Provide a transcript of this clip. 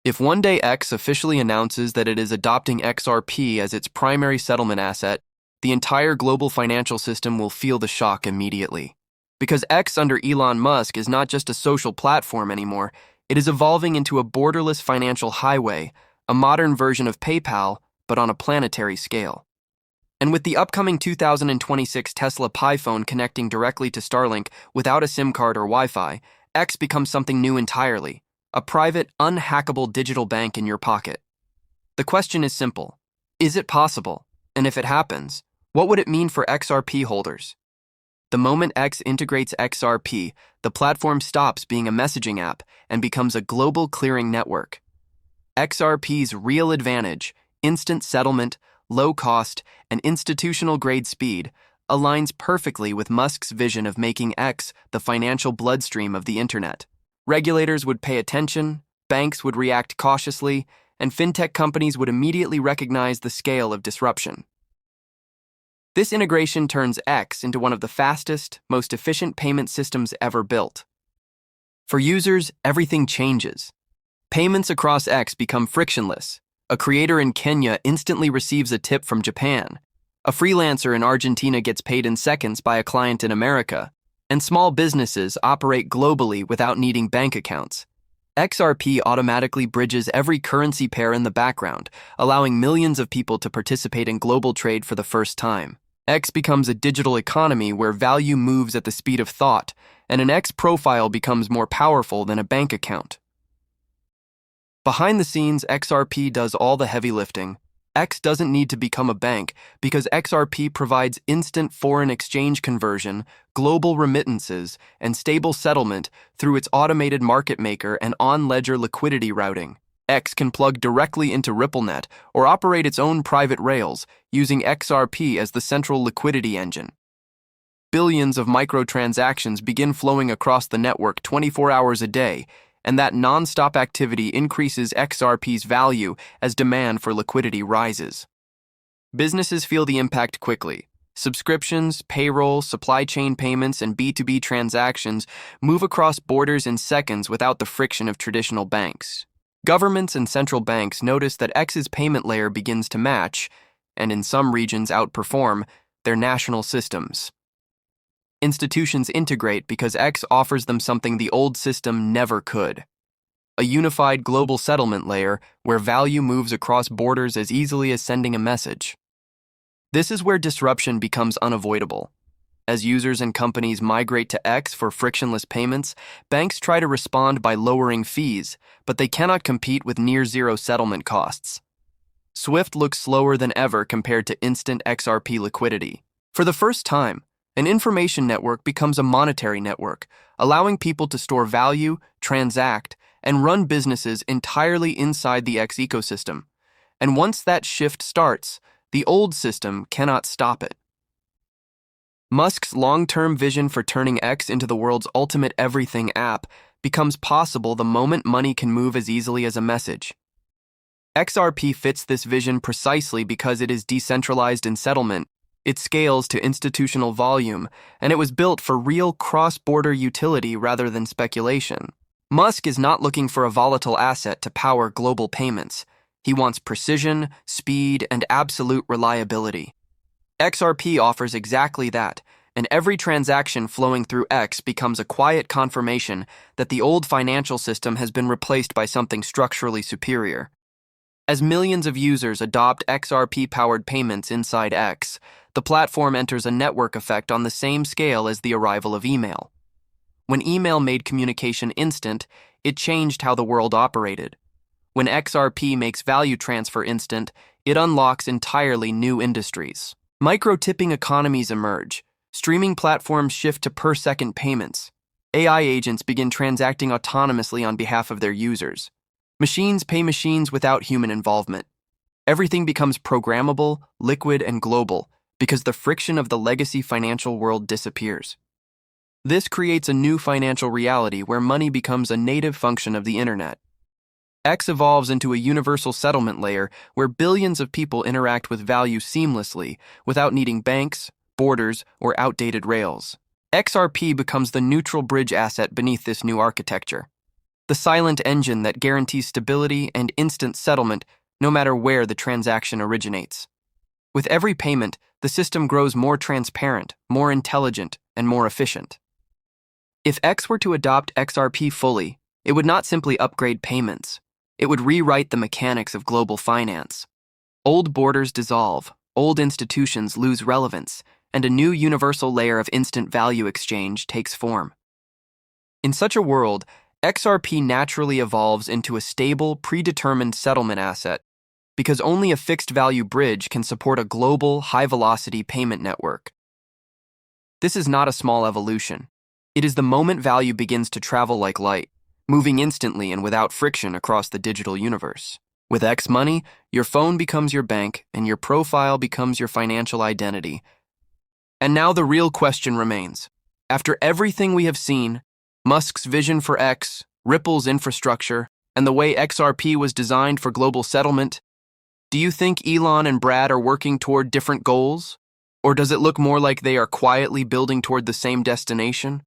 If one day X officially announces that it is adopting XRP as its primary settlement asset, the entire global financial system will feel the shock immediately. Because X under Elon Musk is not just a social platform anymore, it is evolving into a borderless financial highway, a modern version of PayPal, but on a planetary scale. And with the upcoming 2026 Tesla Pi phone connecting directly to Starlink without a SIM card or Wi-Fi, X becomes something new entirely, a private, unhackable digital bank in your pocket. The question is simple. Is it possible? And if it happens, what would it mean for XRP holders? The moment X integrates XRP, the platform stops being a messaging app and becomes a global clearing network. XRP's real advantage, instant settlement, low cost, and institutional-grade speed, aligns perfectly with Musk's vision of making X the financial bloodstream of the internet. Regulators would pay attention, banks would react cautiously, and fintech companies would immediately recognize the scale of disruption. This integration turns X into one of the fastest, most efficient payment systems ever built. For users, everything changes. Payments across X become frictionless. A creator in Kenya instantly receives a tip from Japan. A freelancer in Argentina gets paid in seconds by a client in America. And small businesses operate globally without needing bank accounts. XRP automatically bridges every currency pair in the background, allowing millions of people to participate in global trade for the first time. X becomes a digital economy where value moves at the speed of thought, and an X profile becomes more powerful than a bank account. Behind the scenes, XRP does all the heavy lifting. X doesn't need to become a bank because XRP provides instant foreign exchange conversion, global remittances, and stable settlement through its automated market maker and on-ledger liquidity routing. X can plug directly into RippleNet or operate its own private rails, using XRP as the central liquidity engine. Billions of microtransactions begin flowing across the network 24 hours a day, and that non-stop activity increases XRP's value as demand for liquidity rises. Businesses feel the impact quickly. Subscriptions, payroll, supply chain payments, and B2B transactions move across borders in seconds without the friction of traditional banks. Governments and central banks notice that X's payment layer begins to match, and in some regions outperform, their national systems. Institutions integrate because X offers them something the old system never could. A unified global settlement layer where value moves across borders as easily as sending a message. This is where disruption becomes unavoidable. As users and companies migrate to X for frictionless payments, banks try to respond by lowering fees, but they cannot compete with near-zero settlement costs. SWIFT looks slower than ever compared to instant XRP liquidity. For the first time, an information network becomes a monetary network, allowing people to store value, transact, and run businesses entirely inside the X ecosystem. And once that shift starts, the old system cannot stop it. Musk's long-term vision for turning X into the world's ultimate everything app becomes possible the moment money can move as easily as a message. XRP fits this vision precisely because it is decentralized in settlement. It scales to institutional volume, and it was built for real cross-border utility rather than speculation. Musk is not looking for a volatile asset to power global payments. He wants precision, speed, and absolute reliability. XRP offers exactly that, and every transaction flowing through X becomes a quiet confirmation that the old financial system has been replaced by something structurally superior. As millions of users adopt XRP-powered payments inside X, the platform enters a network effect on the same scale as the arrival of email. When email made communication instant, it changed how the world operated. When XRP makes value transfer instant, it unlocks entirely new industries. Micro-tipping economies emerge. Streaming platforms shift to per-second payments. AI agents begin transacting autonomously on behalf of their users. Machines pay machines without human involvement. Everything becomes programmable, liquid, and global because the friction of the legacy financial world disappears. This creates a new financial reality where money becomes a native function of the internet. X evolves into a universal settlement layer where billions of people interact with value seamlessly without needing banks, borders, or outdated rails. XRP becomes the neutral bridge asset beneath this new architecture. the silent engine that guarantees stability and instant settlement no matter where the transaction originates. With every payment, the system grows more transparent, more intelligent, and more efficient. If X were to adopt XRP fully, it would not simply upgrade payments. It would rewrite the mechanics of global finance. Old borders dissolve, old institutions lose relevance, and a new universal layer of instant value exchange takes form. In such a world, XRP naturally evolves into a stable, predetermined settlement asset because only a fixed-value bridge can support a global, high-velocity payment network. This is not a small evolution. It is the moment value begins to travel like light, moving instantly and without friction across the digital universe. With X money, your phone becomes your bank, and your profile becomes your financial identity. And now the real question remains. After everything we have seen, Musk's vision for X, Ripple's infrastructure, and the way XRP was designed for global settlement, do you think Elon and Brad are working toward different goals? Or does it look more like they are quietly building toward the same destination?